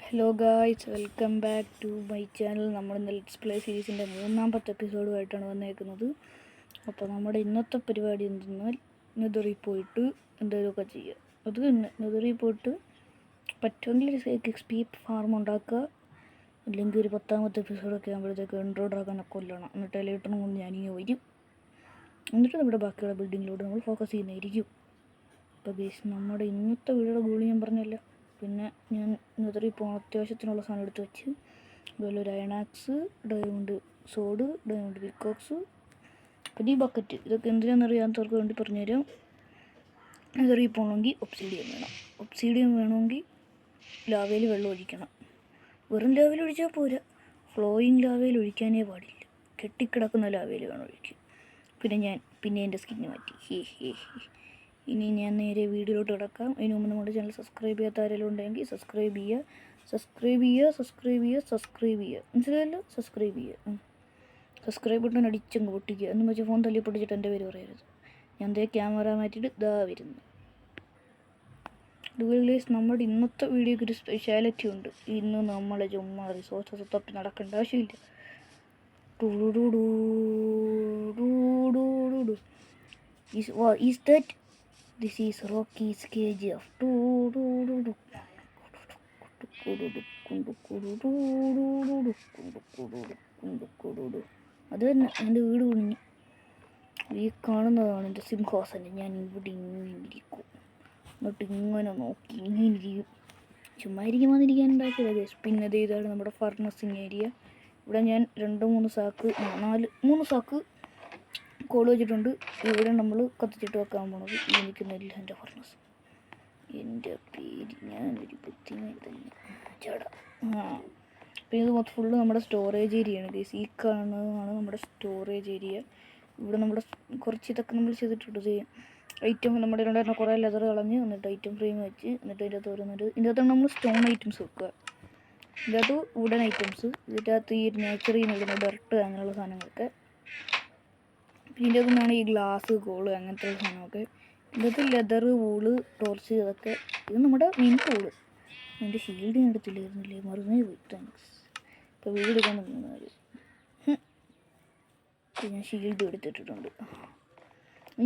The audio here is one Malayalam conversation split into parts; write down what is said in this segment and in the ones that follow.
Hello guys, welcome back to my channel. നമ്മൾ ഇന്ന് ലെറ്റ്സ് പ്ലേ സീരീസിൻ്റെ 3ാമത്തെ എപ്പിസോഡുമായിട്ടാണ് വന്നേക്കുന്നത്. അപ്പോൾ നമ്മുടെ ഇന്നത്തെ പരിപാടി എന്തെന്നാൽ നെതറിൽ പോയിട്ട് എന്തെങ്കിലുമൊക്കെ ചെയ്യുക. അത് തന്നെ, നെതറിൽ പോയിട്ട് പറ്റുമെങ്കിൽ XP ഫാർം ഉണ്ടാക്കുക, അല്ലെങ്കിൽ ഒരു 10ാമത്തെ എപ്പിസോഡൊക്കെ ആകുമ്പോഴത്തേക്ക് എൻഡ്രോ ഡ്രാഗനെ കൊല്ലണം. എന്നിട്ട് എലൈട്ടറും കൊണ്ട് ഞാനിങ്ങനെ വരും. എന്നിട്ട് നമ്മുടെ ബാക്കിയുള്ള ബിൽഡിങ്ങിലോട്ട് നമ്മൾ ഫോക്കസ് ചെയ്യുന്നതായിരിക്കും. അപ്പോൾ ഗൈസ്, നമ്മുടെ ഇന്നത്തെ വീഡിയോയുടെ ഗോൾ ഞാൻ പറഞ്ഞല്ലോ. പിന്നെ ഞാൻ നെതറിൽ പോകണം, അത്യാവശ്യത്തിനുള്ള സാധനം എടുത്ത് വെച്ച്, അതുപോലെ ഒരു അയണാക്സ്, ഡയമണ്ട് സോഡ്, ഡയമണ്ട് പിക്കോക്സ്, പിന്നെ ഈ ബക്കറ്റ്. ഇതൊക്കെ എന്തിനാണെന്നറിയാത്തവർക്ക് വേണ്ടി പറഞ്ഞുതരാം. നെതറിൽ പോകണമെങ്കിൽ ഒബ്സിഡിയൻ വേണം. ഒബ്സിഡിയൻ വേണമെങ്കിൽ ലാവയിൽ വെള്ളം ഒഴിക്കണം. വെറും ലാവയിൽ ഒഴിച്ചാൽ പോരാ, ഫ്ലോയിങ് ലാവയിൽ ഒഴിക്കാനേ പാടില്ല. കെട്ടിക്കിടക്കുന്ന ലാവയിൽ വേണം ഒഴിക്കുക. പിന്നെ എൻ്റെ സ്കിന്ന് മാറ്റി. ഇനി ഞാൻ നേരെ വീഡിയോയിലോട്ട് കിടക്കാം. അതിന് മുമ്പ് നമ്മുടെ ചാനൽ സബ്സ്ക്രൈബ് ചെയ്യാത്ത ആരെങ്കിലും ഉണ്ടെങ്കിൽ സബ്സ്ക്രൈബ് ചെയ്യുക. മനസ്സിലായല്ലോ? സബ്സ്ക്രൈബ് ചെയ്യുക. സബ്സ്ക്രൈബ് ബട്ടൺ അടിച്ചങ്ങ് പൊട്ടിക്കുക. എന്ന് വെച്ചാൽ ഫോൺ തല്ലി പൊട്ടിച്ചിട്ട് എൻ്റെ പേര് പറയരുത്. ഞാൻ ദേ ക്യാമറ മാറ്റിയിട്ട് ഇതാ വരുന്നു. അതുപോലെ നമ്മുടെ ഇന്നത്തെ വീഡിയോയ്ക്ക് ഒരു സ്പെഷ്യാലിറ്റി ഉണ്ട്. ഇന്ന് നമ്മളെ ചുമ്മാ റിസോഴ്സസ് തപ്പി നടക്കേണ്ട ആവശ്യമില്ല. Is that? This is Rocky's KGF. അത് തന്നെ എൻ്റെ വീട് കുഞ്ഞു. ഈ കാണുന്നതാണ് എൻ്റെ സിംഹാസനം. ഞാൻ ഇവിടെ ഇങ്ങനെ ഇരിക്കും, എന്നിട്ട് ഇങ്ങനെ നോക്കി ഇങ്ങനെ ഇരിക്കും. ചുമ്മാ ഇരിക്കാൻ ഉണ്ടാക്കിയത്. പിന്നെ ഇതാണ് നമ്മുടെ ഫർണസിങ് ഏരിയ. ഇവിടെ ഞാൻ 3 സാക്ക് കോൾ വെച്ചിട്ടുണ്ട്. ഇവിടെ നമ്മൾ കത്തിച്ചിട്ട് വെക്കാൻ പോണത് ഈ നിൽക്കുന്നില്ല എൻ്റെ ഫർണസ്. എൻ്റെ പേര് ഞാനൊരു ബുദ്ധിമുട്ട് തന്നെ ചട. പിന്നെ ഇത് മൊത്തം ഫുള്ള് നമ്മുടെ സ്റ്റോറേജ് ഏരിയയാണ് ഗൈസ്. ഈ കാണുന്നതാണ് നമ്മുടെ സ്റ്റോറേജ് ഏരിയ. ഇവിടെ നമ്മുടെ കുറച്ച് ഇതൊക്കെ നമ്മൾ ചെയ്തിട്ടുണ്ട്. ഐറ്റം നമ്മുടെ ഉണ്ടായിരുന്ന കുറേ ലെതർ കളഞ്ഞ്, എന്നിട്ട് ഐറ്റം ഫ്രെയിം വെച്ച്, എന്നിട്ട് ഇതിൻ്റെ അകത്ത് ഓരോന്നിട്ട് ഇതിൻ്റെ അകത്താണ് നമ്മൾ സ്റ്റോൺ ഐറ്റംസ് വെക്കുക. ഇതിൻ്റെ അകത്ത് വുഡൻ ഐറ്റംസ്, ഇതിൻ്റെ അകത്ത് ഈ നേച്ചറിൽ നിന്ന് ഇടുന്ന ഡർട്ട് അങ്ങനെയുള്ള സാധനങ്ങളൊക്കെ. ഇതിൻ്റെ അകത്തുനിന്നാണ് ഈ ഗ്ലാസ്, കോള് അങ്ങനത്തെ സാധനമൊക്കെ. ഇതൊക്കെ ലെതർ, വൂള്, ടോർച്ച്, ഇതൊക്കെ. ഇത് നമ്മുടെ മെയിൻ ടൂള്. എൻ്റെ ഷീൽഡ് ഞാൻ എടുത്തില്ലായിരുന്നില്ലേ, മറന്നേ പോയി. താങ്ക്സ്. ഇപ്പോൾ വീട് എടുക്കാൻ നിന്നത് ഞാൻ ഷീൽഡ് എടുത്തിട്ടുണ്ട്.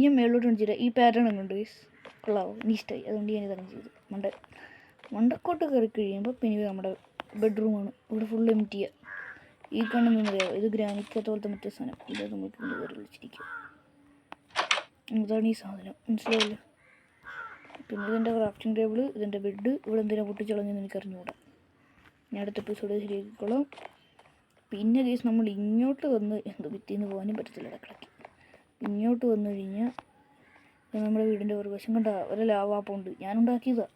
ഞാൻ മേളിലോട്ട് കാണിച്ചില്ല. ഈ പാറ്റേൺ എങ്ങനെയുണ്ട് ഗൈസ്? കൊള്ളാവോ? എനിക്ക് ഇഷ്ടമായി. അതുകൊണ്ട് ഞാൻ ഇതങ്ങനെ ചെയ്തു. മണ്ടക്കോട്ട് കയറി കഴിയുമ്പോൾ പിന്നെ നമ്മുടെ ബെഡ്റൂമാണ്. ഇവിടെ ഫുൾ എംറ്റിയാണ്. ഈ കാണുന്നറിയാമോ? ഇത് ഗ്രാനിക്കത്തെ പോലത്തെ മറ്റേ സാധനം. ഇത് നമുക്ക് കൊണ്ട് കയറി വിളിച്ചിരിക്കും. ഇതാണ് ഈ സാധനം, മനസ്സിലായല്ലോ? പിന്നെ ഇതെൻ്റെ ക്രാഫ്റ്റിംഗ് ടേബിൾ, ഇതെൻ്റെ ബെഡ്. ഇവിടെ എന്തിനാ പൊട്ടിച്ചളഞ്ഞെന്ന് എനിക്ക് അറിഞ്ഞുകൂടാ. ഞാൻ അടുത്ത എപ്പിസോഡ് ശരിയാക്കിക്കോളാം. പിന്നെ കേസ് നമ്മൾ ഇങ്ങോട്ട് വന്ന് ഭിത്തിന്ന് പോകാനും പറ്റത്തില്ല ഇടക്കിടയ്ക്ക്. ഇങ്ങോട്ട് വന്നു കഴിഞ്ഞാൽ നമ്മുടെ വീടിൻ്റെ ഒരു വശം കണ്ട ഒരു ലാവാപ്പുണ്ട്. ഞാനുണ്ടാക്കിയതാണ്.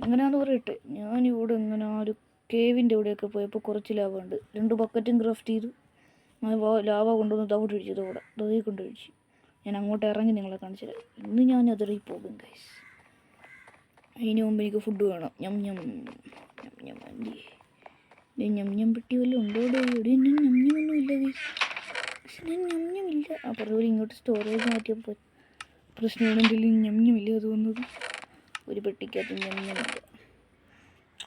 എങ്ങനെയാണെന്ന് പറയട്ടെ. ഞാനിവിടെ എങ്ങനെ ഒരു കേവിൻ്റെ ഇവിടെയൊക്കെ പോയപ്പോൾ കുറച്ച് ലാവ ഉണ്ട്. 2 ബക്കറ്റും ക്രാഫ്റ്റ് ചെയ്തു. ലാവ കൊണ്ടുവന്ന് തവിട്ട് ഒഴിച്ചു. ദോയി കൊണ്ടൊഴിച്ചു. ഞാൻ അങ്ങോട്ട് ഇറങ്ങി നിങ്ങളെ കാണിച്ചില്ല. ഇന്ന് ഞാൻ അതിൽ പോകും ഗൈസ്. അതിന് മുമ്പ് എനിക്ക് ഫുഡ് വേണം. ഞം പെട്ടി വല്ലതും ഉണ്ടോ? ഇവിടെ ഞമ്മൊന്നും ഇല്ല ഗൈസ്. ഞമ്മില്ല. അപ്പുറത്ത് ഒരു ഇങ്ങോട്ട് സ്റ്റോറേജ് മാറ്റിയപ്പോൾ പ്രശ്നമാണെങ്കിലും ഞമ്മില്ല. അത് വന്നത് ഒരു പെട്ടിക്കകത്ത് ഞമ്മില്ല.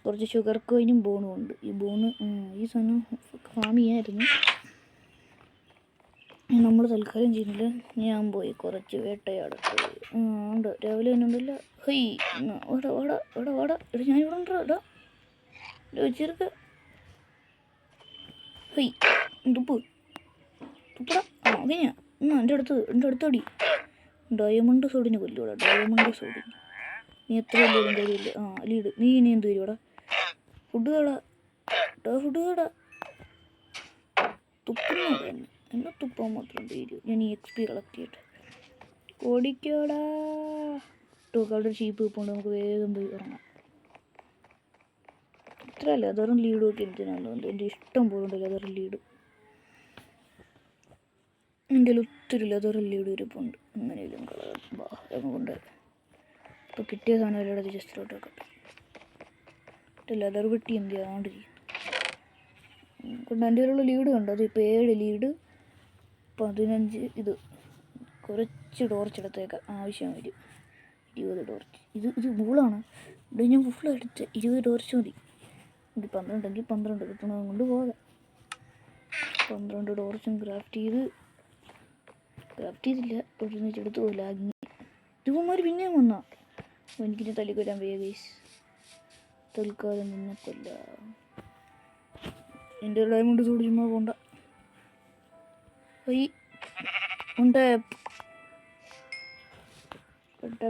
കുറച്ച് ഷുഗർ കോയിനും ബോണും ഉണ്ട്. ഈ സാധനം ഫാം ചെയ്യായിരുന്നു. നമ്മൾ തൽക്കാലം ചെയ്യുന്നില്ല. ഞാൻ പോയി കുറച്ച് വേട്ടയാടട്ടെ. ഉണ്ട്, രാവിലെ തന്നെ ഉണ്ടല്ല. വാടാ ഞാനിവിടെ ഉണ്ടോ? വെച്ചെടുക്ക. തുപ്പടാ. അങ്ങനെയാ എൻ്റെ അടുത്തടി. ഡയമണ്ട് സോഡിന് കൊല്ലൂടാ. ഡയമണ്ട് സോഡിന് നീ എത്ര വലിയ കാര്യമില്ല. ലീഡ്. നീ ഇനി എന്ത് വരുവാടാ? ഫുഡ് കേടാ. തുപ്പുന്ന തന്നെ. എന്നെ തുപ്പാൻ മാത്രം തീരും. ഞാൻ ഈ XP കളക്ട് ചെയ്യട്ടെ. ഓടിക്കോടാ. അവിടെ ഷീപ്പ് പോണ്ട്. നമുക്ക് വേഗം പോയി ഇറങ്ങാം. ഇത്ര ലെതറും ലീഡും ഒക്കെ എന്തിനാണ്? എൻ്റെ ഇഷ്ടം പോലുണ്ട് ലെതറും ലീഡും. എൻ്റെ ഒത്തിരി ലെതറും ലീഡും ഇരിപ്പുണ്ട്. എങ്ങനെയും കളർ കൊണ്ട് ഇപ്പോൾ കിട്ടിയ സാധനം എല്ലായിടത്ത് ജസ്റ്റിലോട്ട് വെക്കട്ടെ. ലെതർ വെട്ടി എന്തിയാണ്ടിരിക്കും കൊണ്ട്. എൻ്റെ കയ്യിലുള്ള ലീഡ് കണ്ടോ? അത് ഇപ്പോൾ 7 ലീഡ്, 15 ഇത്. കുറച്ച് ടോർച്ചെടുത്തേക്കാം, ആവശ്യം വരും. 20 ടോർച്ച്. ഇത് വൂളാണ്. ഇവിടെ ഞാൻ ഫുള്ള് എടുത്ത് 20 ടോർച്ച് മതി. ഇത് 12 എങ്കിൽ 12 കിട്ടണത് കൊണ്ട് പോകാം. 12 ടോർച്ചും ക്രാഫ്റ്റ് ചെയ്തില്ല. ഒഴിച്ചെടുത്ത് ലാഗി. ഇവന്മാർ പിന്നെയും വന്നാ. എനിക്കിനി തല്ലിക്കൊല്ലാൻ വയ്യ ഗൈസ്. തൽക്കാലം നിന്നെ കൊല്ല. എൻ്റെ ഡയമണ്ട് സൂട് ചുമ്മാ പോണ്ട.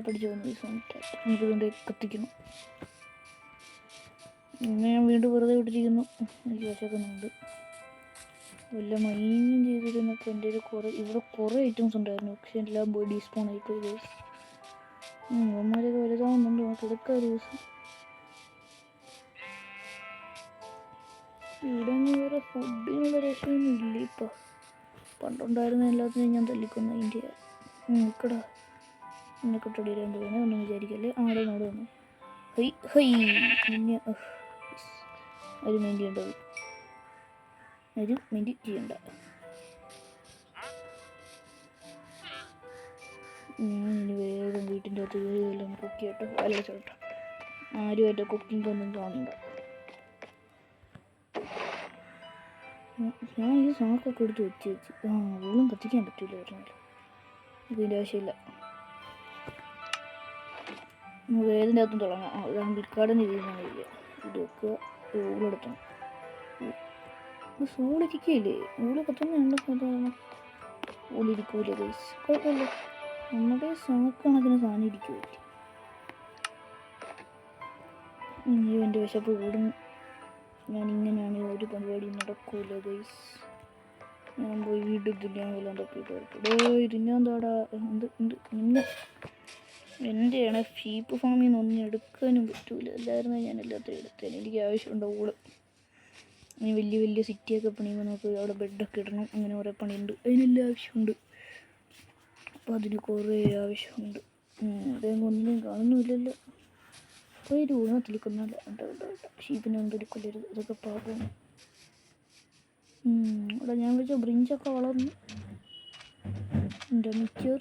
പഠിച്ചു വന്നു. നമുക്കിതുകൊണ്ട് കത്തിക്കണം. ഇങ്ങനെ ഞാൻ വീണ്ടും വെറുതെ വിട്ടിരിക്കുന്നു. എനിക്ക് വിശക്കുന്നുണ്ട്. വല്ല മൈനും ചെയ്തിരുന്നപ്പോൾ എൻ്റെ ഇവിടെ കുറേ ഐറ്റംസ് ഉണ്ടായിരുന്നു. പക്ഷെ എല്ലാം പോയി ഡീസ്പോൺ ആയിപ്പോയി ഗൈസ്. അവന്മാരൊക്കെ വലുതാവുന്നുണ്ട്. നമുക്ക് എടുക്കാം ഒരു ദിവസം. ഇവിടെ ഒന്നും വേറെ ഫുഡിനുള്ള രക്ഷയൊന്നും ഇല്ല ഇപ്പം. പണ്ടുണ്ടായിരുന്ന എല്ലാത്തിനും ഞാൻ തല്ലിക്കൊന്നു. അതിൻ്റെ നിൽക്കടാ എന്നെ കൊട്ടടിയിലാൻ തോന്നുന്നു. ഒന്നും വിചാരിക്കല്ലേ. ആടെ നോട് വന്നു. പിന്നെ ഒരു മെയിൻ ചെയ്യേണ്ടത് മെയിൻ ചെയ്യണ്ട. ഞാനിനി വേഗം വീട്ടിൻ്റെ അകത്ത് എല്ലാം കുക്ക് ചെയ്യട്ടെ. അല്ല ചോട്ടെ, ആരുമായിട്ട് കുക്കിംഗ് ഒന്നും കാണണ്ട. ഞാൻ ഈ സാക്കൊക്കെ എടുത്ത് വെച്ച് ഊളും കത്തിക്കാൻ പറ്റില്ല പറഞ്ഞാൽ. ഇതിൻ്റെ ആവശ്യമില്ല. നമുക്ക് ഏതിൻ്റെ അകത്തും തുടങ്ങാം. ഞാൻ ബിൽക്കാർഡിന് ചെയ്യുന്ന ഇല്ല. ഇത് വെക്കുക. ഊളെടുത്തണം. സൂളിരിക്കില്ലേ? ഊള് കത്തുന്നുണ്ട്. സാധാരണ ഊളിരിക്കൂല ഗൈസ്. കുഴപ്പമില്ല. നമ്മുടെ സാക്കണക്കിന് സാധനം ഇരിക്കും. ഇനിയും എൻ്റെ വിശപ്പ് കൂടും. ഞാനിങ്ങനെയാണ് ഒരു പരിപാടി നടക്കൂല ഗൈസ്. ഞാൻ പോയി വീട്ടിൽ തിന്നാൻ വല്ലതും തപ്പിയിട്ട് വരട്ടെ. തിന്നാൻ താടാ. ഇന്ന് എൻ്റെയാണ്. ഷീപ്പ് ഫാമിൽ നിന്ന് ഒന്നും എടുക്കാനും പറ്റൂല. എല്ലാവരും ഞാൻ എല്ലാത്തിനും എടുത്തേനെ. എനിക്ക് ആവശ്യമുണ്ട് ഊള്. ഇനി വലിയ വലിയ സിറ്റിയൊക്കെ പണിയുമ്പോൾ നമുക്ക് അവിടെ ബെഡൊക്കെ ഇടണം. അങ്ങനെ കുറേ പണിയുണ്ട്. അതിനെല്ലാം ആവശ്യമുണ്ട്. അപ്പോൾ അതിന് കുറേ ആവശ്യമുണ്ട്. അതൊന്നും ഒന്നും കാണുന്നുമില്ലല്ലോ. അപ്പോൾ ഒരു ഊണത്തിൽ കൊന്നല്ല. ഷീപ്പിനെ ഒന്നും കൊല്ലരുത്. അതൊക്കെ പാപമാണ്. അവിടെ ഞാൻ വെച്ച ബ്രിഞ്ചൊക്കെ വളർന്നു. എൻ്റെ മിക്ചർ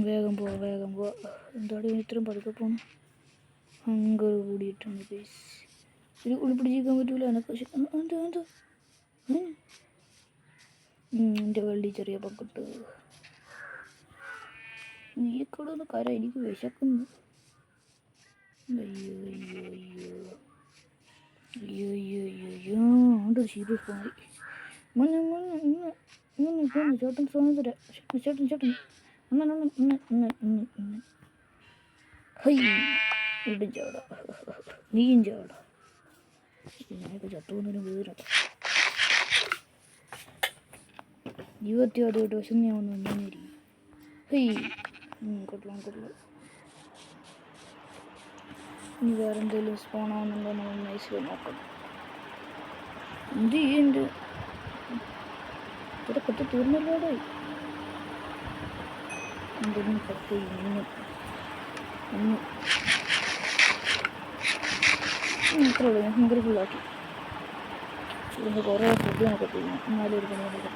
വേഗം പോവാ. എന്താണ് ഇത്രയും പതുക്കെ പോകണം? ഹങ്കർ കൂടിയിട്ടുണ്ട് ഗൈസ്. ഒരു ഉൾപ്പിടിച്ചിരിക്കാൻ പറ്റൂല. എനക്ക് എന്താ എൻ്റെ വള്ളി ചെറിയ പക്കട്ട്. നീക്കൂടെ ഒന്ന് കര. എനിക്ക് വിശക്കുന്നു. അയ്യോ അവിടെ ഷീപ്പ് പോയി. ചേട്ടൻ സാധനം തരാം. ചേട്ടൻ ഇടും ചാടാ. നീയും ചാടാ. ഞാനൊക്കെ ചത്തുവന്നതിന് വീരട്ടെ. ജീവിതത്തിയോടായിട്ട് വിശന്ന് ഞാൻ വന്ന് വന്നിരിക്കും. കൊള്ളാം. ഇനി വേറെ എന്തെങ്കിലും സ്പോണാവുന്നുണ്ടോ നമ്മൾ നൈസിൽ നോക്കണം. എന്ത് ചെയ്യുന്നുണ്ട്? ഇവിടെ കത്ത് തീർന്നല്ലോടെ. എന്തെങ്കിലും കത്ത് ഇത്ര ഉള്ളൂ. ഞാൻ ഭയങ്കര ഫുള്ളാക്കി. ഇതിൻ്റെ കുറേ ഫുഡ് നമുക്ക് തിന്നു. എന്നാലും ഒരു പണിയൊക്കെ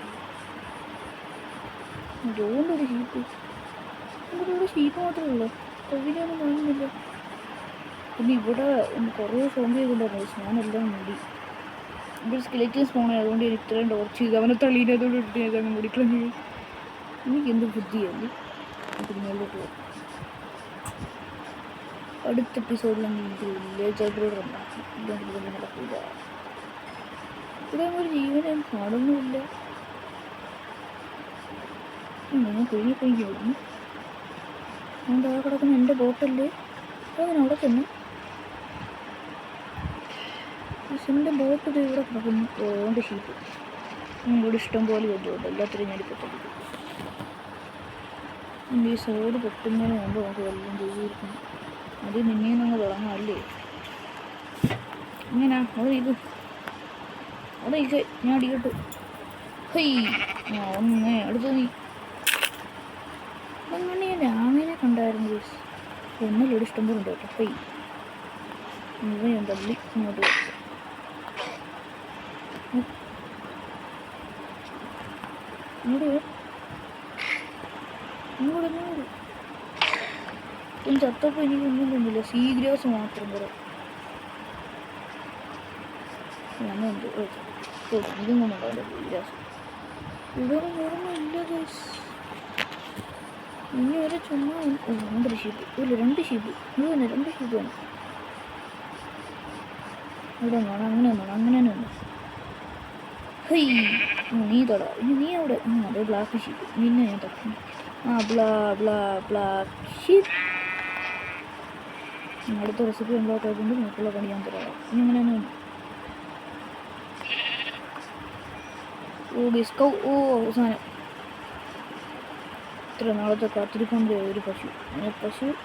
ജോണ്ടൊരു ഷീപ്പ്. ഇവിടെ ഷീപ്പ് മാത്രമേ ഉള്ളൂ. കോവിലൊന്നും കാണുന്നില്ല. പിന്നെ ഇവിടെ കുറേ സോംബിയൊക്കെ ഉണ്ടായിരുന്നു. ഞാനെല്ലാം മൂടി. ഇവിടെ സ്കെലറ്റൻ സ്പോൺ ആയതുകൊണ്ട് എനിക്ക് ഇത്രയും ടോർച്ച് ചെയ്ത് അവനെ തള്ളീനതോട് ഇട്ട് ഞാൻ മൂടിക്കളഞ്ഞു. എനിക്കെന്ത് ബുദ്ധിയാണ്. മേലോട്ട് പോകും. അടുത്ത എപ്പിസോഡിലെങ്കിൽ എനിക്ക് വില്ലേജ് അപ്ലോഡ് ഉണ്ടാക്കി. ഇതൊന്നും നടക്കില്ല. ഇവിടെ ഒരു ജീവനെ കാണുന്നുമില്ല. ഞാൻ കഴിഞ്ഞു വരുന്നു. അതുകൊണ്ട് ആ കിടക്കുന്ന എൻ്റെ ബോട്ടല്ലേ അതിനവിടെ തന്നെ. എൻ്റെ ബോട്ട് ഇത് ഇവിടെ കിടക്കുന്നു. ഓൻ്റെ ഷീപ്പ് ഇവിടെ ഇഷ്ടം പോലെ കൊണ്ടുപോകും. എല്ലാത്തിനും ഞാൻ പൊട്ടിക്കും. എൻ്റെ ഈ സോഡ് പൊട്ടുന്നതിന് മുമ്പ് നമുക്ക് എല്ലാം ചെയ്തിരിക്കണം. അത് നിന്നെ നമ്മൾ തുടങ്ങാം അല്ലേ? ഇങ്ങനാ അവിടെ ഇത് ഞാൻ അടിക്കട്ടു. ഒന്ന് അടുത്ത് നീ അങ്ങനെ ഞാൻ രാമേനെ കണ്ടായിരുന്നു. ഒന്നല്ലോട് ഇഷ്ടംപോലെ ഉണ്ട് കേട്ടോ. ഞാൻ തള്ളി ഇങ്ങോട്ട് വെച്ചു. ചത്തപ്പോൾ എനിക്കൊന്നും തന്നില്ല. സീ ഗ്രാസ് മാത്രം കുറേ. ഞാനുണ്ട് ഇതും കൊണ്ടുണ്ടാവില്ല വിലാസം ഇവിടെ വേറൊന്നും ഇല്ല ഗൈസ്. ഇനി വരെ ചുമ്മാ 2 ഷീപ്പ് ഇല്ല 2 ഷീപ്പ് ഇത് തന്നെ 2 ഷീപ്പ് വേണം. ഇവിടെ ഒന്നാണ് അങ്ങനെ ഒന്നാണ് അങ്ങനെ തന്നെ ഉണ്ട്. ഹൈ നീ തൊടാ ഇനി നീ അവിടെ അതെ ബ്ലാക്ക് ഷീപ്പ് നിന്നെ ഞാൻ തപ്പി ബ്ലാക്ക് ഷീപ്പ്. അടുത്ത റെസിപ്പി ഉണ്ടാക്കാത്തതുകൊണ്ട് നമുക്കുള്ള പണി ഞാൻ തരാം. ഇനി അങ്ങനെ തന്നെ ഉണ്ട്. അവസാനം ഇത്ര നാളത്തെ കാത്തിരിപ്പുണ്ട് ഒരു പശു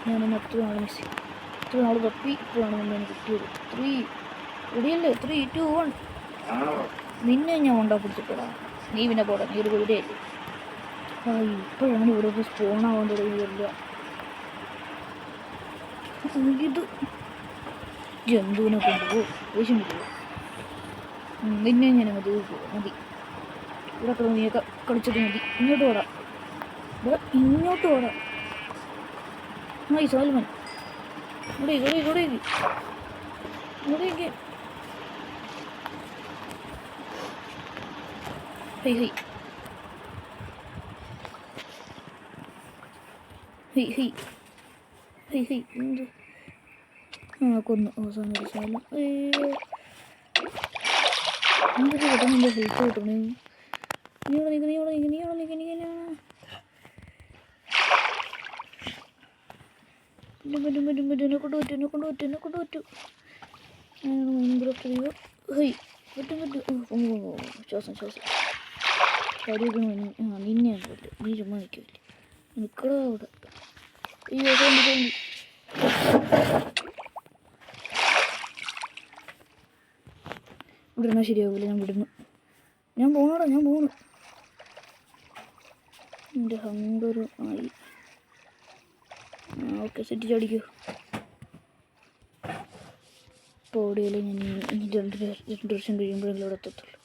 ഞാനൊന്ന് എത്ര നാൾ മിസ് ചെയ്യും. ഇത്ര നാൾ തപ്പി ഇപ്പോഴാണ് നമ്മൾ കിട്ടിയത്. 3 റെഡിയല്ലേ? 3, 2, 1 നിന്നെ ഞാൻ ഉണ്ടാപ്പിടിച്ചിട്ടാ. നീ പിന്നെ പോടാ, നീ ഒരു കുതിരയല്ലേ. ഇപ്പോഴാണ് ഇവിടെ സ്പോണാവാൻ തുടങ്ങിയതല്ല. ഇത് ജന്തുവിനെ കൊണ്ടുപോകും ദേഷ്യം കിട്ടുമോ? നിന്നെ ഞാൻ മതി ഇവിടെ കിടന്ന് നീയൊക്കെ കളിച്ചത് മതി. ഇങ്ങോട്ട് ഓടാം ഇങ്ങോട്ട് ഓടാം. സാൽമൻ ഇവിടേക്ക് high high high high high high എന്ത് കൊന്നു അവസാനം ഒരു സാധനം. എന്തൊക്കെ കിട്ടുന്നു ഹെൽത്ത് കിട്ടണേ. നീ എന്നെ കൊണ്ടുപറ്റു ഭയങ്കര പ്രിയ. ഹൈ പറ്റും ശ്വാസം കാര്യമൊക്കെ നിന്നെയാണ് പറ്റില്ല. നീ ചുമ്മാ നിൽക്കില്ല നിൽക്കടാ അവിടെ. ഇവിടെ എന്നാൽ ശരിയാവില്ല. ഞാൻ പോണു. എൻ്റെ ഹങ്കറും ആയി. ഓക്കെ സെറ്റ് ചടിക്കൂ. ഇപ്പോൾ ഓടിയാലേ ഞാൻ ഇനി 2 വർഷം കഴിയുമ്പോഴെങ്കിലും ഇവിടെ എത്തത്തുള്ളൂ.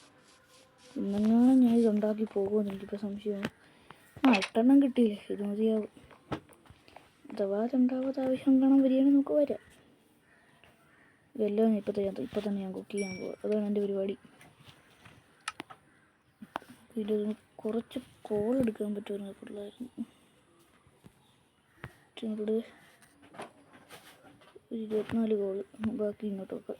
ഇന്നെങ്ങാനും ഞാൻ ഇതുണ്ടാക്കി പോകുമെന്ന് എനിക്കിപ്പോൾ സംശയമാണ്. 8 എണ്ണം കിട്ടിയില്ലേ, ഇത് മതിയാവും. അഥവാ രണ്ടാമത് ആവശ്യം കാണാൻ വരികയാണെങ്കിൽ നമുക്ക് വരാം. ഇതെല്ലാം ഇപ്പം തന്നെ ഞാൻ കുക്ക് ചെയ്യാൻ പോകും. അതാണ് എൻ്റെ പരിപാടി. ഇതിൽ കുറച്ച് കോൾ എടുക്കാൻ പറ്റുമെന്ന് പിള്ളേരുന്നു. ഇവിടെ 24 കോള്, ബാക്കി ഇങ്ങോട്ടൊക്കെ.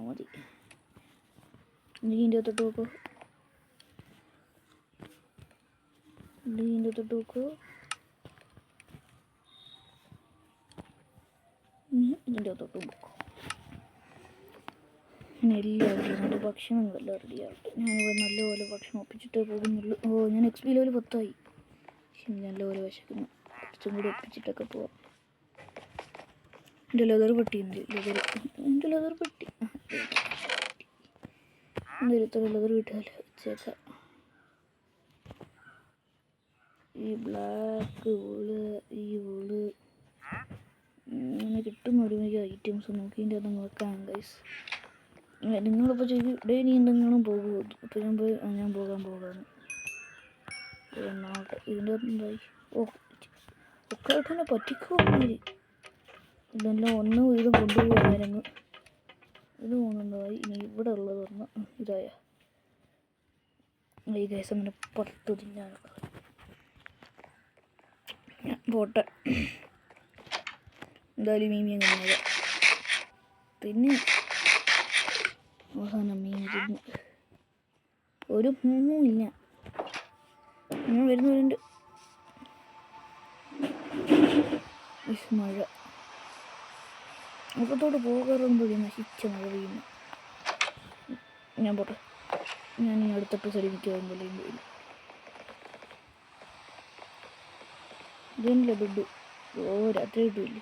മതി. നീ ഇതിൻ്റെ അകത്തോട്ട് നോക്കൂ. ഇതിൻ്റെ അകത്തോട്ട് നോക്കൂ. എല്ലാം റെഡിയാണ്. ഭക്ഷണങ്ങളെല്ലാം റെഡിയായിട്ട് ഞാനിവിടെ നല്ലപോലെ ഭക്ഷണം ഒപ്പിച്ചിട്ടേ പോകുന്നുള്ളൂ. ഞാൻ XP ലെവൽ 10 ആയി. നല്ലപോലെ വിശക്കുന്നു. കുറച്ചും കൂടി ഒപ്പിച്ചിട്ടൊക്കെ പോവാം. എൻ്റെ ലെതർ പെട്ടിയുണ്ട്. എൻ്റെ ലെതർ പെട്ടി എന്തൊരു ലെതർ കിട്ടാമല്ലോ വെച്ചേക്കാം. ഈ ബ്ലാക്ക് വൂള് അങ്ങനെ കിട്ടുന്ന ഒരുമിച്ച് ഐറ്റംസ് നോക്കി ഇതിൻ്റെ അത് നോക്കാം ഗൈസ്. നിങ്ങളിപ്പോൾ ചെയ്ത് നീ എന്തെങ്കിലും പോകുമോ? അപ്പോൾ ഞാൻ പോകാമെന്ന് നോട്ടെ. ഇതിൻ്റെ എന്തായി? ഒക്കെ തന്നെ പറ്റിക്കുമോ? ഇതെല്ലാം ഒന്നും വീതം കൊണ്ടുപോകാൻ ഞാനങ്ങ് ഇത് പോകുന്നുണ്ടായി. ഇനി ഇവിടെ ഉള്ളത് പറഞ്ഞാൽ ഇതായ ഈ ഗൈസ് അങ്ങനെ 10 തിന്നാനുള്ള പോട്ടെ. എന്തായാലും മീൻ അങ്ങനെ പിന്നെ അവസാനം മീൻ തിന്നു. ഒരു ഇല്ല. ഞാൻ വരുന്നവരുണ്ട്. മഴ അപ്പത്തോട്ട് പോകാറുമ്പോഴേ നശിച്ച മഴ പെയ്യുന്നു. ഞാൻ പോട്ടെ. ഞാൻ ഈ അടുത്ത എപ്പിസോഡിൽ മിക്കവാറും ഇതല്ലേ ബെഡ്. രാത്രി കിട്ടില്ലേ?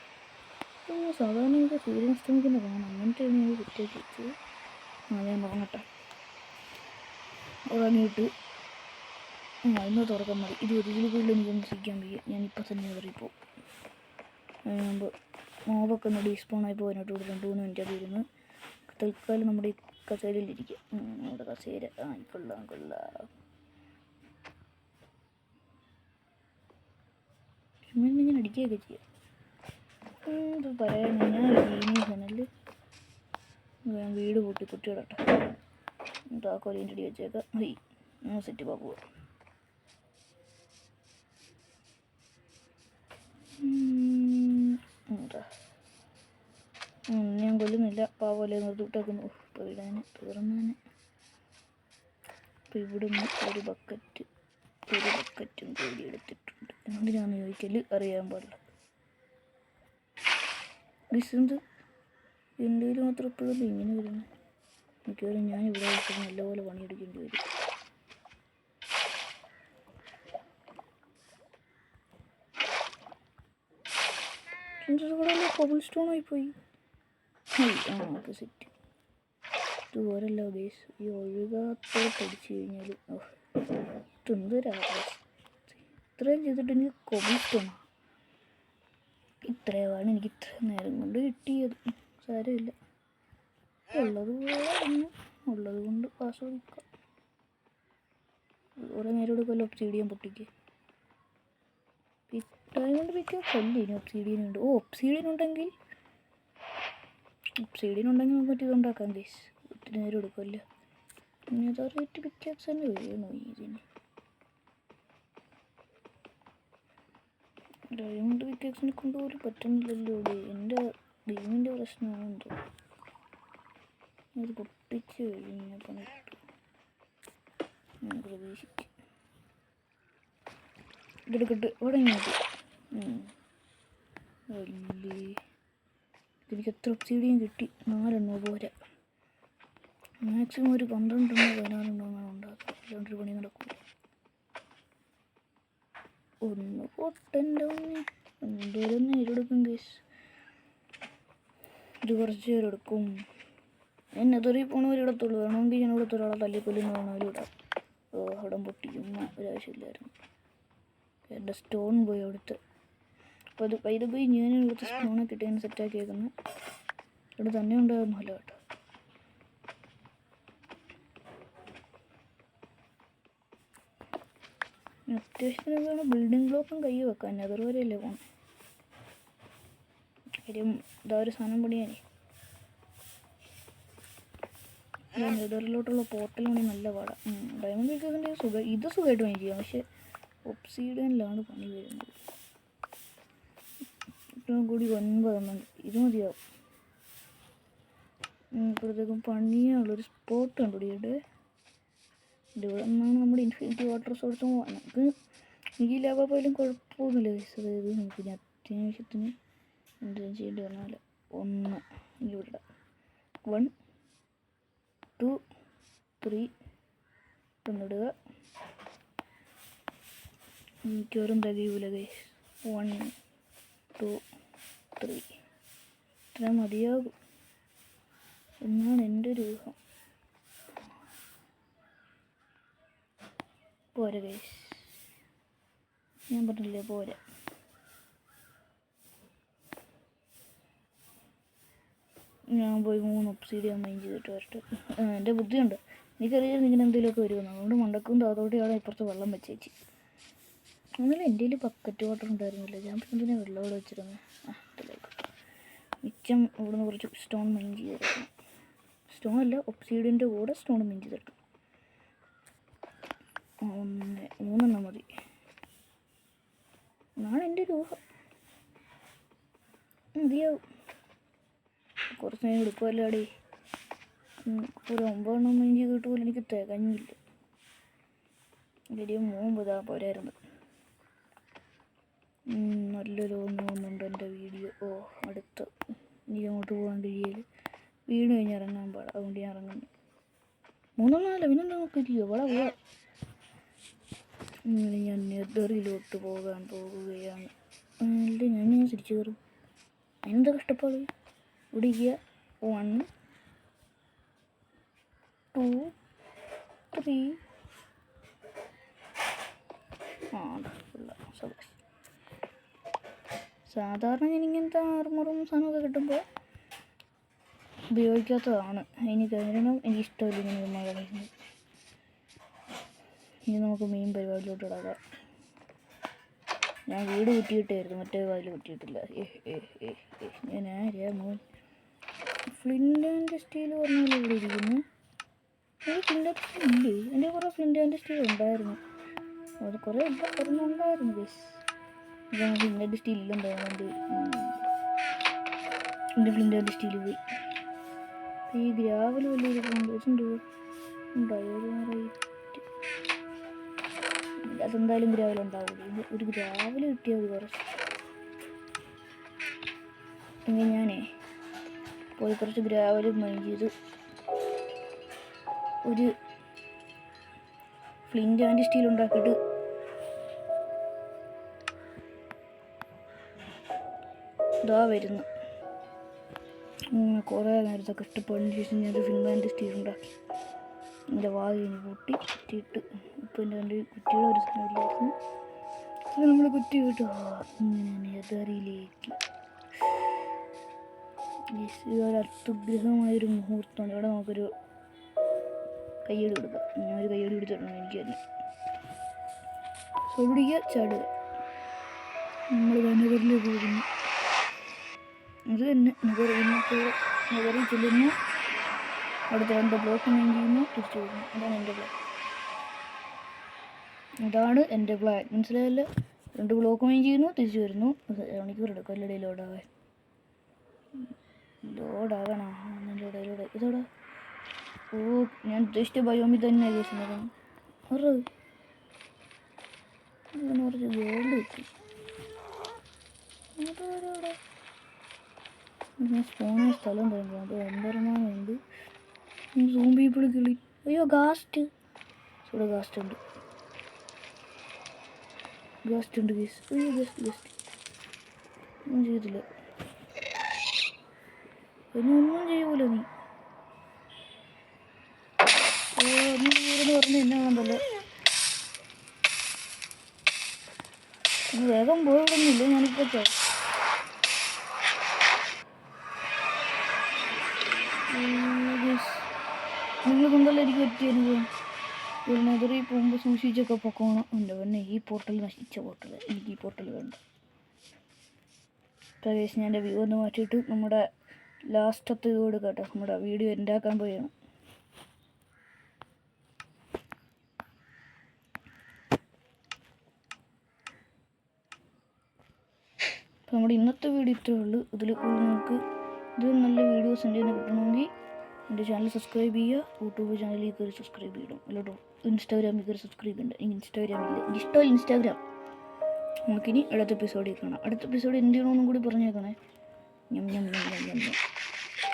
സാധാരണ എനിക്ക് സൂര്യൻ അസ്തമിക്കുന്ന കാണാം. അങ്ങനത്തെയാണ് എനിക്ക് കുറ്റേക്ക് വെച്ചത്. ഞാൻ ഉറങ്ങട്ടെ. ഉറങ്ങിയിട്ട് ഇന്ന് തുറക്കാൻ മതി. 20 കൂടുതൽ എനിക്കൊന്ന് സഹിക്കാൻ വയ്യ. ഞാനിപ്പോൾ തന്നെ കയറിപ്പോവും. അതിനുമുമ്പ് മോബൊക്കെ ഒന്ന് ഡീസ്പോണായി പോകാനായിട്ട് ഇവിടെ 2-3 മിനിറ്റ് അത് ഇരുന്ന് തൽക്കാലം നമ്മുടെ ഈ കസേരയിലിരിക്കുക. നമ്മുടെ കസേര കൊള്ളാം. ഇങ്ങനെ അടിക്കുകയൊക്കെ ചെയ്യാം. ഇത് പറയാൻ ഞാൻ ജീനിയസാണല്ലേ. ഞാൻ വീട് പൂട്ടി കുട്ടിയോടട്ടെ താക്കോലിൻ്റെ അടി വെച്ചേക്കാം. സെറ്റ് പോവുക. എന്താ ഞാൻ കൊല്ലുന്നില്ല, പാവല്ലേ നിർത്തിട്ടേക്കുന്നു. ഇപ്പോൾ ഇടാൻ തീർന്നാൻ. അപ്പോൾ ഇവിടുന്ന് ഒരു ബക്കറ്റും കൂടി എടുത്തിട്ടുണ്ട്. എന്തിനാന്ന് ചോദിക്കൽ അറിയാൻ പാടില്ല. ഡിസെന്ത് എൻ്റെ കയ്യിൽ മാത്രം എപ്പോഴും ഇങ്ങനെ വരുന്നത്. മിക്കവാറും ഞാൻ ഇവിടെ വെച്ച് നല്ലപോലെ പണിയെടുക്കേണ്ടി വരും. ഇവിടെ കോബിൾ സ്റ്റോൺ ആയിപ്പോയി. Okay set. ഇതുപോലല്ലോ ഗേസ്, ഈ ഒഴുകാത്തോട്ട് അടിച്ചു കഴിഞ്ഞാൽ എന്തൊരാകാശം. ഇത്രയും ചെയ്തിട്ട് എനിക്ക് കോബിൾ സ്റ്റോണാണ്. ഇത്രയുമാണ് എനിക്ക് ഇത്ര നേരം കൊണ്ട് കിട്ടിയത്. സാരമില്ല, ഉള്ളത് കൊണ്ട് ആസ്വദിക്കാം. കുറേ നേരം എടുക്കുമല്ലോ ഒബ്സീഡിയൻ പൊട്ടിക്ക്. ഡയമണ്ട് പിക്കാൻ കൊല്ലിന് ഒബ്സീഡിയൻ ഉണ്ട്. ഒബ്സീഡിയൻ ഉണ്ടെങ്കിൽ നമുക്ക് മറ്റേ ഇതുണ്ടാക്കാം ഗൈസ്. ഒത്തിരി നേരം എടുക്കുമല്ലോ. ഇനി അതറിയിട്ട് പിക്കാക്സ് തന്നെ വേണോ ഇതിന്? ഡയമണ്ട് പിക്കാക്സിനെ കൊണ്ട് പോലും പറ്റുന്നില്ലല്ലോ. എൻ്റെ ഗെയിമിൻ്റെ പ്രശ്നമാണ് എന്തോ. അത് പൊട്ടിച്ച് കഴിഞ്ഞ പണി ഞാൻ പ്രതീക്ഷിക്കും. ഇതെടുക്കട്ട് ഇവിടെ ഇങ്ങോട്ട് വലിയ എനിക്ക് എത്ര ഒബ്സീഡിയൻ കിട്ടി? 4 പോരാ. മാക്സിമം ഒരു 12 14 ഉണ്ടാക്കും. അല്ലാണ്ടൊരു പണി നടക്കില്ല. ഒന്ന് പൊട്ടൻ്റെ എന്തോരം നേരെടുക്കും കേസ്. ഇത് കുറച്ച് നേരം എടുക്കും. എന്നെ തെറി പോണവരിടത്തുള്ളൂ. വേണമെങ്കിൽ ഞാൻ ഇവിടുത്തെ ഒരാളെ തല്ലിക്കൊല്ലുന്ന വേണമെങ്കിലും ഇടാം. അവിടെ പൊട്ടിക്കുന്ന ഒരാവശ്യമില്ലായിരുന്നു. എൻ്റെ സ്റ്റോൺ പോയി അവിടുത്തെ. അപ്പോൾ അത് പൈത പോയി ഞാൻ ഇവിടുത്തെ സ്റ്റോണൊക്കെ ഇട്ട് ഞാൻ സെറ്റാക്കിയേക്കുന്നത്. ഇവിടെ തന്നെ ഉണ്ടാകുന്നല്ലോ കേട്ടോ. അത്യാവശ്യത്തിന് എന്താണ് ബിൽഡിംഗ് ബ്ലോക്കും കൈ വെക്കാൻ. അതുവരെയല്ലേ പോകണം. കാര്യം ഇതാ ഒരു സാധനം പണിയാനേ. നെതറിലോട്ടുള്ള പോർട്ടൽ പണി നല്ല പാടാണ്. ഡയമണ്ട് പിക്കാക്സിൻ്റെ ഇത് സുഖമായിട്ട് പണി ചെയ്യാം. പക്ഷെ ഒബ്സീഡിയനിലാണ് പണി വരുന്നത്. ഏറ്റവും കൂടി 9 ഇത് മതിയാവും. ഇപ്പോഴത്തേക്കും പണിയുള്ളൊരു സ്പോട്ട് കണ്ടുപിടിക്കട്ടെ. ഇവിടെ നിന്നാണ് നമ്മുടെ ഇൻഫിനിറ്റി വാട്ടർ സോഴ്സ് നമുക്ക് ഈ ലാഭ പോയാലും കുഴപ്പമൊന്നുമില്ല. അതായത് നമുക്ക് ഇനി അത്യാവശ്യത്തിന് എന്തെങ്കിലും ചെയ്യേണ്ടി വന്നാൽ 1 ഇവിടെ 1 2 3 ഒന്നിടുക. മിക്കവാറും തികയൂല ഗൈസ്. 1 2 3 ഇത്ര മതിയാകും എന്നാണ് എൻ്റെ ഒരു ഊഹം. പോരാ ഗൈസ്, ഞാൻ പറഞ്ഞില്ലേ പോരാ. ഞാൻ പോയി 3 ഒബ്സീഡിയൻ മൈൻ ചെയ്തിട്ട് വരട്ടെ. എൻ്റെ ബുദ്ധിയുണ്ട്. എനിക്കറിയാം ഇങ്ങനെ എന്തെങ്കിലുമൊക്കെ വരുമെന്ന്. അതുകൊണ്ട് മണ്ടക്കും താതോടെയാണ് ഇപ്പുറത്ത് വെള്ളം വെച്ചേച്ച്. എന്നാലും എൻ്റെ കയ്യിൽ ബക്കറ്റ് വാട്ടർ ഉണ്ടായിരുന്നില്ല. ഞാൻ പിന്നെ വെള്ളം ഇവിടെ വെച്ചിരുന്നത്. ഇതിലേക്കോട്ടെ മിച്ചം ഇവിടുന്ന് കുറച്ച് സ്റ്റോൺ മൈൻ ചെയ്തെടുക്കണം. സ്റ്റോൺ അല്ല, ഒബ്സീഡിയൻ്റെ കൂടെ സ്റ്റോൺ മൈൻ ചെയ്തെടുക്കണം. 3 മതി എന്നാണ് എൻ്റെ ഒരു ഊഹം. മതിയാവും. കുറച്ച് നേരം എടുക്കുമല്ലോ അടി. ഒരു 9 മൈൻ ചെയ്തിട്ട് പോലും എനിക്ക് തികഞ്ഞില്ല. വലിയ 3 പോരായിരുന്നു. നല്ലൊരു ഒന്നുണ്ട് എൻ്റെ വീഡിയോ. അടുത്ത എനിക്ക് അങ്ങോട്ട് പോകാൻ കഴിയല്. വീട് കഴിഞ്ഞ് ഇറങ്ങാൻ പാടാം. അതുകൊണ്ട് ഞാൻ ഇറങ്ങുന്നു. 3 പിന്നെന്താ നോക്കിയിരിക്കുമോ? ഇവിടെ പോവാം. ഞാൻ നെതറിലോട്ട് പോകാൻ പോകുകയാണ്. അല്ല ഞാൻ തിരിച്ചു കയറും. അതിനെന്താ കഷ്ടപ്പാട്? ഇവിടെ ഇരിക്കുക. 1 2 3 സാധാരണ ഞാനിങ്ങനത്തെ ആർമറും സാധനമൊക്കെ കിട്ടുമ്പോൾ ഉപയോഗിക്കാത്തതാണ്. കാരണം എനിക്കിഷ്ടമില്ല ഇങ്ങനെ മഴ കളിക്കുന്നത്. ഇനി നമുക്ക് മെയിൻ പരിപാടിയിലോട്ട് ഇടാം. ഞാൻ വീട് കുറ്റിയിട്ടായിരുന്നു, മറ്റേ വാതിൽ കുറ്റിയിട്ടില്ല. ഞാൻ ആരാ മോൻ? ഫ്ലിൻ്റ് ആൻഡ് സ്റ്റീൽ പറഞ്ഞാൽ ഇവിടെ ഇരിക്കുന്നു. എനിക്ക് ഫ്ലിൻ്റ് ആൻഡ് സ്റ്റീൽ ഇല്ലേ? എൻ്റെ കുറേ ഫ്ലിൻ്റ് ആൻഡ് സ്റ്റീൽ ഉണ്ടായിരുന്നു. അത് കുറേ ഒരെണ്ണം ഉണ്ടായിരുന്നു ഗൈസ്. ഇതാണ് ഫ്ലിൻ്റ് ആൻഡ് സ്റ്റീൽ ഇല്ലെന്താണ്ട്. എൻ്റെ ഫ്ലിൻ്റ് ആൻഡ് സ്റ്റീൽ പോയി. ഈ ഗ്രാവൽ വലിയൊരു ഉണ്ട് അതെന്തായാലും ഗ്രാവൽ ഉണ്ടാവില്ല. ഒരു ഗ്രാവൽ കിട്ടിയാൽ മതി കുറച്ച്. എങ്കിൽ ഞാനേ പോയി കുറച്ച് ഗ്രാവൽ മൈൻ ചെയ്ത് ഒരു ഫ്ലിൻ്റ് ആൻഡ് സ്റ്റീൽ ഉണ്ടാക്കിയിട്ട് ഇതാ വരുന്നു. കുറേ നേരത്തെ കഷ്ടപ്പാടിന് ശേഷം ഞാനൊരു ഫ്ലിൻ്റ് ആൻഡ് സ്റ്റീൽ ഉണ്ടാക്കി. എൻ്റെ വാതിന് പൊട്ടി കുറ്റിയിട്ട്. ഇപ്പം എൻ്റെ രണ്ട് കുറ്റിയുടെ ഒരു സ്ഥലമില്ലായിരുന്നു. അത് നമ്മൾ കുറ്റി വിട്ടു ഇങ്ങനെ നെതറിലേക്ക്. ഒരു അത്യുഗ്രഹമായൊരു മുഹൂർത്തമാണ്. ഇവിടെ നമുക്കൊരു കയ്യടി കൊടുക്കാം. ഞാനൊരു കയ്യടി കൊടുത്തിട്ടുണ്ട് എനിക്ക് തന്നെ. സൊടിക്കുക ചാടുക. നമ്മൾ നെതറിൽ പോകുന്നു. അത് തന്നെ നെതറിൽ ചെല്ലുന്നു. അടുത്ത 2 ബ്ലോക്ക് മൈൻ ചെയ്യുന്നു, തിരിച്ചു പോകുന്നു. അതാണ് എൻ്റെ പ്ലാൻ. മനസ്സിലായല്ലോ? 2 ബ്ലോക്ക് മൈൻ ചെയ്യുന്നു, തിരിച്ചു വരുന്നു. മണിക്കൂറെടുക്കും അല്ലേ ലോഡാവാൻ. ലോഡാകണോ? ഇടയിലൂടെ ഇതോടെ. ഓ, ഞാൻ ഉദ്ദേശിച്ച ബയോമിൽ തന്നെ കേസുന്നത്. കുറച്ച് ഗോൾഡ് കിട്ടി. ഞാൻ സ്പോണായ സ്ഥലം തരുന്നു. അത് ഒമ്പരമാനുണ്ട്. സൂം പീപ്പിൾ കിളി. അയ്യോ ഗാസ്റ്റ്. ഇവിടെ ഗാസ്റ്റ് ഉണ്ട് ഗേസ്. അയ്യോ ഗസ്റ്റ് ഒന്നും ചെയ്തില്ല. ഒന്നും ചെയ്യൂല നീ. ഒന്നും ചെയ്തെന്ന് പറഞ്ഞ് എന്നെ വേണ്ടല്ലോ. വേഗം പോയിടുന്നില്ല. ഞാനിപ്പോൾ നിങ്ങൾ കൊണ്ടല്ലോ എനിക്ക് പറ്റിയ അനുഭവം. നെതറി പോകുമ്പോൾ സൂക്ഷിച്ചൊക്കെ പൊക്കോണം. എൻ്റെ പിന്നെ ഈ പോർട്ടൽ നശിച്ച പോർട്ടൽ. എനിക്ക് ഈ പോർട്ടൽ വേണ്ട. പ്രവേശം ഞാൻ എൻ്റെ വ്യൂ ഒന്ന് മാറ്റിയിട്ട് നമ്മുടെ ലാസ്റ്റത്തെ ഇത് കൊടുക്കട്ടെ. നമ്മുടെ വീഡിയോ ഉണ്ടാക്കാൻ പോയാണ്. അപ്പോൾ നമ്മുടെ ഇന്നത്തെ വീഡിയോ ഇത്രയേ ഉള്ളൂ. ഇതിൽ നിങ്ങൾക്ക് ഇത് നല്ല വീഡിയോസ് എൻ്റെ തന്നെ കിട്ടണമെങ്കിൽ എൻ്റെ ചാനൽ സബ്സ്ക്രൈബ് ചെയ്യുക. യൂട്യൂബ് ചാനലിൽ കയറി സബ്സ്ക്രൈബ് ചെയ്യണം. അല്ലോട്ടോ ഇൻസ്റ്റാഗ്രാമിൽ കയറി സബ്സ്ക്രൈബ് ചെയ്യണ്ട. എനിക്ക് ഇൻസ്റ്റാഗ്രാമില്ല. ഇഷ്ടമല്ല ഇൻസ്റ്റാഗ്രാം. നമുക്കിനി അടുത്ത എപ്പിസോഡിൽ കാണാം. അടുത്ത എപ്പിസോഡ് എന്ത് ചെയ്യണമെന്നും കൂടി പറഞ്ഞേക്കണേ.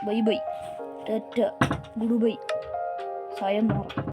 Bye bye, tata, goodbye, സായം മോറ.